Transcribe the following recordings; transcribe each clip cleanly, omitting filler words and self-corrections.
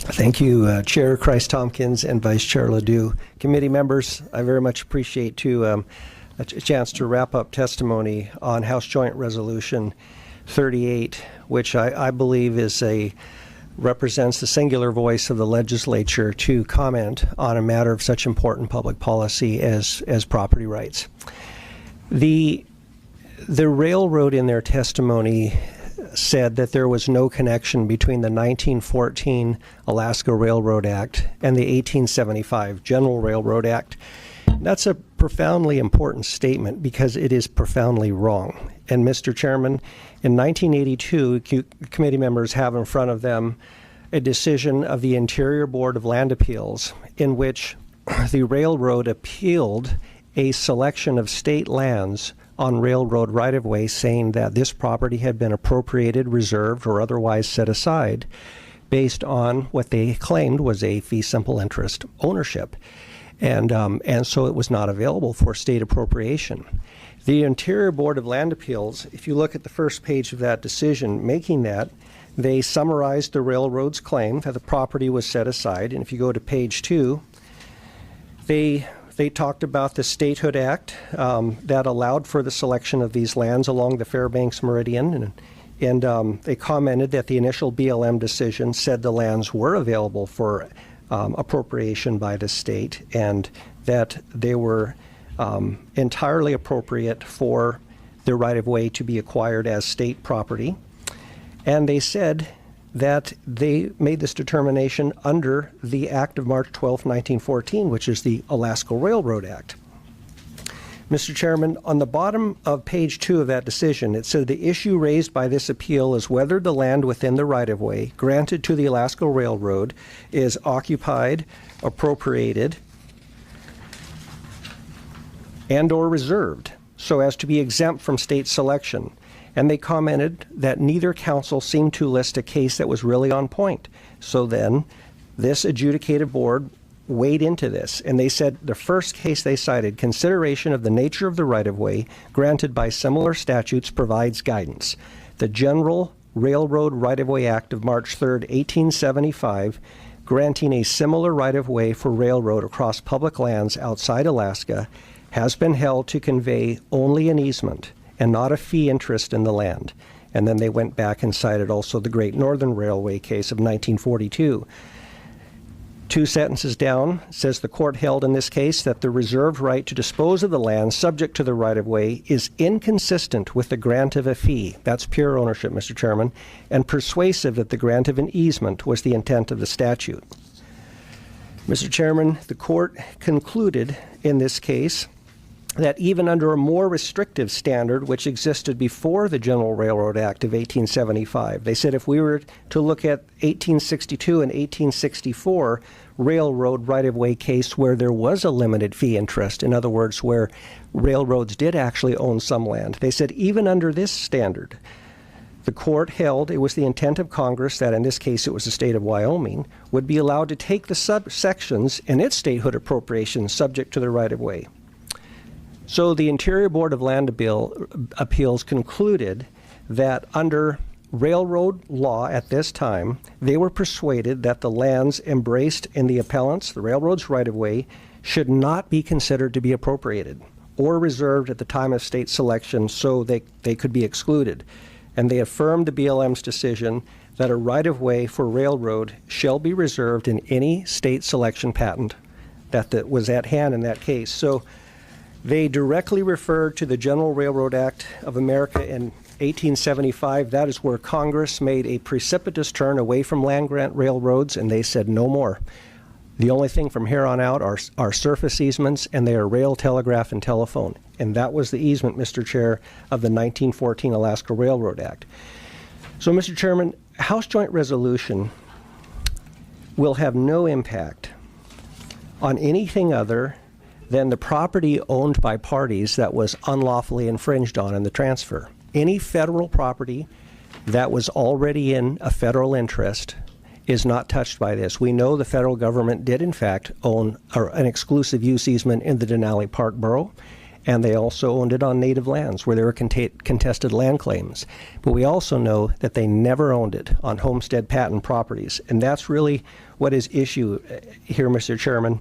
Thank you, Chair Christ-Tompkins and Vice Chair Ledoux. Committee members, I very much appreciate a chance to wrap up testimony on House Joint Resolution 38, which I believe represents the singular voice of the legislature to comment on a matter of such important public policy as property rights. The railroad in their testimony said that there was no connection between the 1914 Alaska Railroad Act and the 1875 General Railroad Act. That's a profoundly important statement because it is profoundly wrong. And Mr. Chairman, in 1982, committee members have in front of them a decision of the Interior Board of Land Appeals in which the railroad appealed a selection of state lands on railroad right-of-way, saying that this property had been appropriated, reserved, or otherwise set aside based on what they claimed was a fee simple interest ownership. And so it was not available for state appropriation. The Interior Board of Land Appeals, if you look at the first page of that decision making that, they summarized the railroad's claim that the property was set aside. And if you go to page 2, they talked about the Statehood Act that allowed for the selection of these lands along the Fairbanks Meridian. And they commented that the initial BLM decision said the lands were available for appropriation by the state and that they were entirely appropriate for the right-of-way to be acquired as state property. And they said that they made this determination under the Act of March 12, 1914, which is the Alaska Railroad Act. Mr. Chairman, on the bottom of page 2 of that decision, it said the issue raised by this appeal is whether the land within the right-of-way granted to the Alaska Railroad is occupied, appropriated, and or reserved so as to be exempt from state selection. And they commented that neither council seemed to list a case that was really on point. So then this adjudicative board weighed into this, and they said the first case they cited, consideration of the nature of the right-of-way granted by similar statutes provides guidance. The General Railroad Right-of-Way Act of March 3, 1875, granting a similar right-of-way for railroad across public lands outside Alaska, has been held to convey only an easement and not a fee interest in the land. And then they went back and cited also the Great Northern Railway case of 1942. 2 sentences down, says the court held in this case that the reserved right to dispose of the land subject to the right-of-way is inconsistent with the grant of a fee. That's pure ownership, Mr. Chairman, and persuasive that the grant of an easement was the intent of the statute. Mr. Chairman, the court concluded in this case that even under a more restrictive standard, which existed before the General Railroad Act of 1875, they said if we were to look at 1862 and 1864 railroad right-of-way case where there was a limited fee interest, in other words, where railroads did actually own some land, they said even under this standard, the court held it was the intent of Congress that, in this case it was the state of Wyoming, would be allowed to take the subsections in its statehood appropriations subject to the right-of-way. So the Interior Board of Land Appeals concluded that under railroad law at this time, they were persuaded that the lands embraced in the appellants, the railroad's right-of-way, should not be considered to be appropriated or reserved at the time of state selection so they could be excluded. And they affirmed the BLM's decision that a right-of-way for railroad shall be reserved in any state selection patent that was at hand in that case. So they directly referred to the General Railroad Act of America in 1875. That is where Congress made a precipitous turn away from land grant railroads, and they said no more. The only thing from here on out are surface easements, and they are rail, telegraph, and telephone. And that was the easement, Mr. Chair, of the 1914 Alaska Railroad Act. So, Mr. Chairman, House Joint Resolution will have no impact on anything other than the property owned by parties that was unlawfully infringed on in the transfer. Any federal property that was already in a federal interest is not touched by this. We know the federal government did, in fact, own an exclusive use easement in the Denali Park Borough, and they also owned it on native lands where there were contested land claims. But we also know that they never owned it on homestead patent properties, and that's really what is issue here, Mr. Chairman.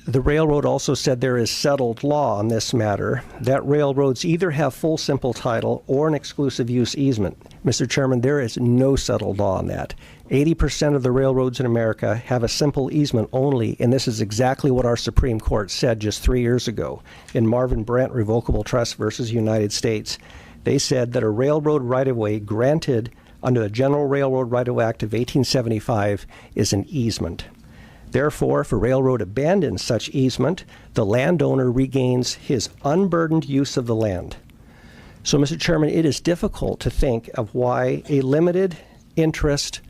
The railroad also said there is settled law on this matter, that railroads either have full simple title or an exclusive use easement. Mr. Chairman, there is no settled law on that. 80% of the railroads in America have a simple easement only, and this is exactly what our Supreme Court said just 3 years ago in Marvin Brent Revocable Trust versus United States. They said that a railroad right-of-way granted under the General Railroad Right-of-Way Act of 1875 is an easement. Therefore, if a railroad abandons such easement, the landowner regains his unburdened use of the land. So, Mr. Chairman, it is difficult to think of why a limited interest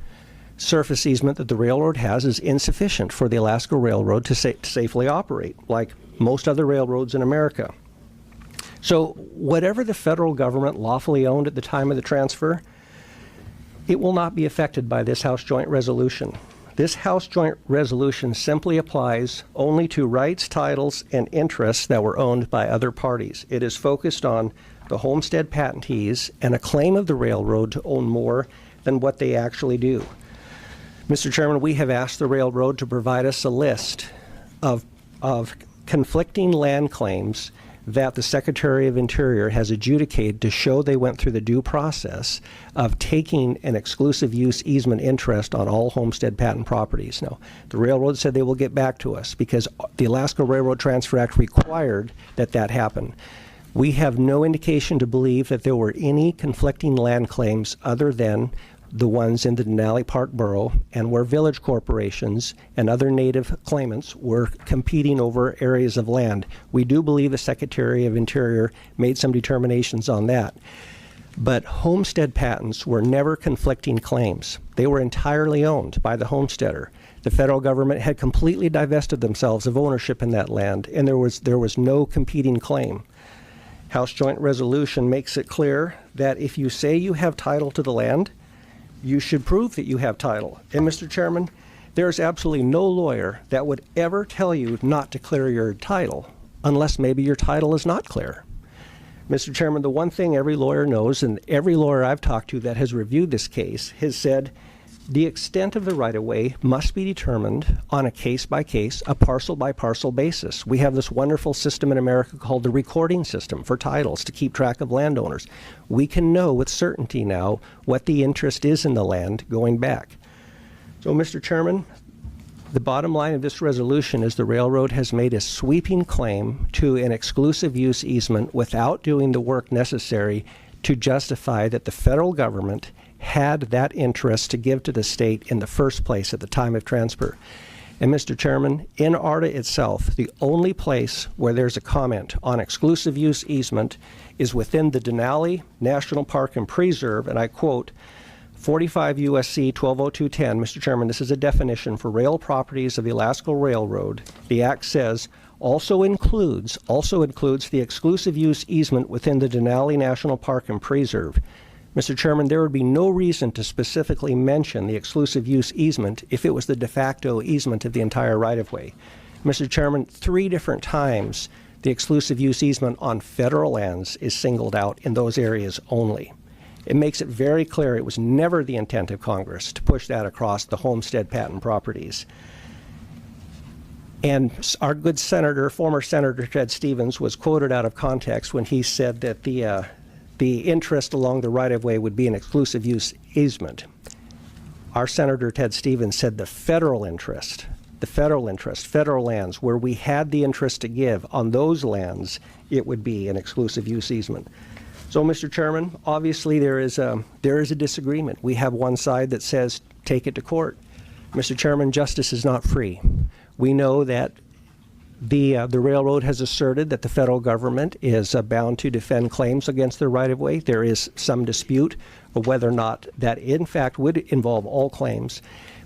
surface easement that the railroad has is insufficient for the Alaska Railroad to safely operate, like most other railroads in America. So, whatever the federal government lawfully owned at the time of the transfer, it will not be affected by this House Joint Resolution. This House Joint Resolution simply applies only to rights, titles, and interests that were owned by other parties. It is focused on the homestead patentees and a claim of the railroad to own more than what they actually do. Mr. Chairman, we have asked the railroad to provide us a list of conflicting land claims that the Secretary of Interior has adjudicated to show they went through the due process of taking an exclusive use easement interest on all homestead patent properties. Now, the railroad said they will get back to us because the Alaska Railroad Transfer Act required that happen. We have no indication to believe that there were any conflicting land claims other than the ones in the Denali Park Borough, and where village corporations and other native claimants were competing over areas of land. We do believe the Secretary of Interior made some determinations on that. But homestead patents were never conflicting claims. They were entirely owned by the homesteader. The federal government had completely divested themselves of ownership in that land, and there was no competing claim. House Joint Resolution makes it clear that if you say you have title to the land, you should prove that you have title. And Mr. Chairman, there is absolutely no lawyer that would ever tell you not to clear your title unless maybe your title is not clear. Mr. Chairman, the one thing every lawyer knows, and every lawyer I've talked to that has reviewed this case has said the extent of the right-of-way must be determined on a case-by-case, a parcel-by-parcel basis. We have this wonderful system in America called the recording system for titles to keep track of landowners. We can know with certainty now what the interest is in the land going back. So, Mr. Chairman, the bottom line of this resolution is the railroad has made a sweeping claim to an exclusive use easement without doing the work necessary to justify that the federal government had that interest to give to the state in the first place at the time of transfer. And Mr. Chairman, in ARTA itself, the only place where there's a comment on exclusive use easement is within the Denali National Park and Preserve, and I quote, 45 U.S.C. 120210, Mr. Chairman, this is a definition for rail properties of the Alaska Railroad. The Act says, also includes the exclusive use easement within the Denali National Park and Preserve. Mr. Chairman, there would be no reason to specifically mention the exclusive use easement if it was the de facto easement of the entire right-of-way. Mr. Chairman, 3 different times the exclusive use easement on federal lands is singled out in those areas only. It makes it very clear it was never the intent of Congress to push that across the homestead patent properties. And our good senator, former Senator Ted Stevens, was quoted out of context when he said that the interest along the right-of-way would be an exclusive use easement. Our Senator Ted Stevens said the federal lands, where we had the interest to give on those lands, it would be an exclusive use easement. So, Mr. Chairman, obviously there is a disagreement. We have one side that says take it to court. Mr. Chairman, justice is not free. We know that the railroad has asserted that the federal government is bound to defend claims against the right-of-way. There is some dispute of whether or not that in fact would involve all claims.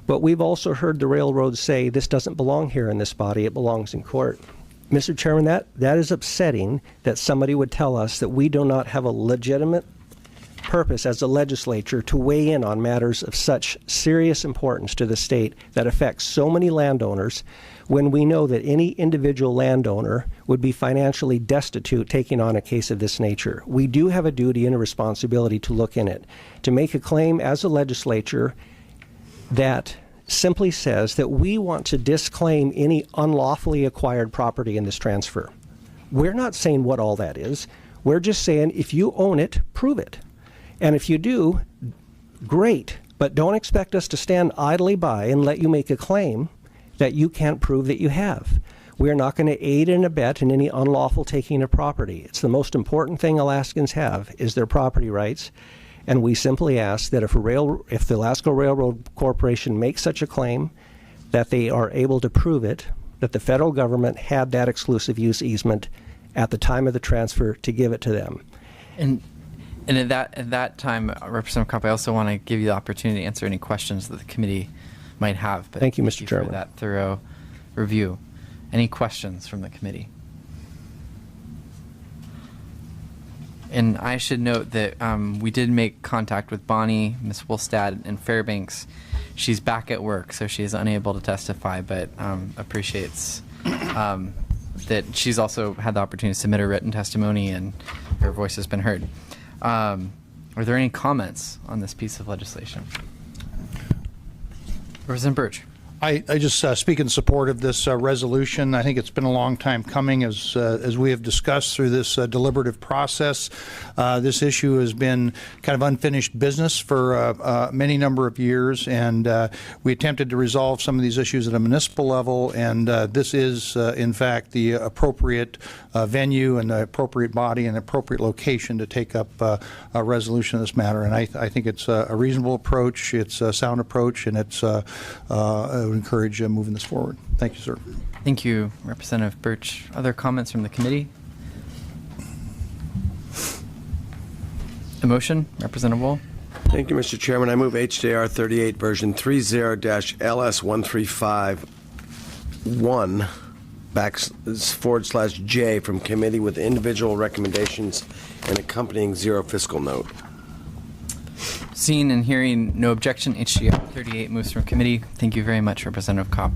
But we've also heard the railroad say this doesn't belong here in this body, it belongs in court. Mr. Chairman, that is upsetting that somebody would tell us that we do not have a legitimate purpose as a legislature to weigh in on matters of such serious importance to the state that affects so many landowners when we know that any individual landowner would be financially destitute taking on a case of this nature. We do have a duty and a responsibility to look in it, to make a claim as a legislature that simply says that we want to disclaim any unlawfully acquired property in this transfer. We're not saying what all that is. We're just saying if you own it, prove it. And if you do, great. But don't expect us to stand idly by and let you make a claim that you can't prove that you have. We're not going to aid and abet in any unlawful taking of property. It's the most important thing Alaskans have is their property rights. And we simply ask that if the Alaska Railroad Corporation makes such a claim, that they are able to prove it, that the federal government had that exclusive use easement at the time of the transfer to give it to them. And at that time, Representative Kopp, I also want to give you the opportunity to answer any questions that the committee might have. But thank you, Mr. Chairman, for that thorough review. Any questions from the committee? And I should note that we did make contact with Bonnie, Ms. Wolstad, and Fairbanks. She's back at work, so she is unable to testify, but appreciates that she's also had the opportunity to submit her written testimony, and her voice has been heard. Are there any comments on this piece of legislation? Representative Birch. I just speak in support of this resolution. I think it's been a long time coming, as we have discussed through this deliberative process. This issue has been kind of unfinished business for many number of years, and we attempted to resolve some of these issues at a municipal level, and this is, in fact, the appropriate venue and the appropriate body and appropriate location to take up a resolution of this matter. And I think it's a reasonable approach, it's a sound approach, and it's I would encourage moving this forward. Thank you, sir. Thank you, Representative Birch. Other comments from the committee? A motion, Representative Wohl. Thank you, Mr. Chairman. I move HJR38 version 30-LS1351/J from committee with individual recommendations and accompanying zero fiscal note. Seeing and hearing no objection, HJR38 moves from committee. Thank you very much, Representative Kopp.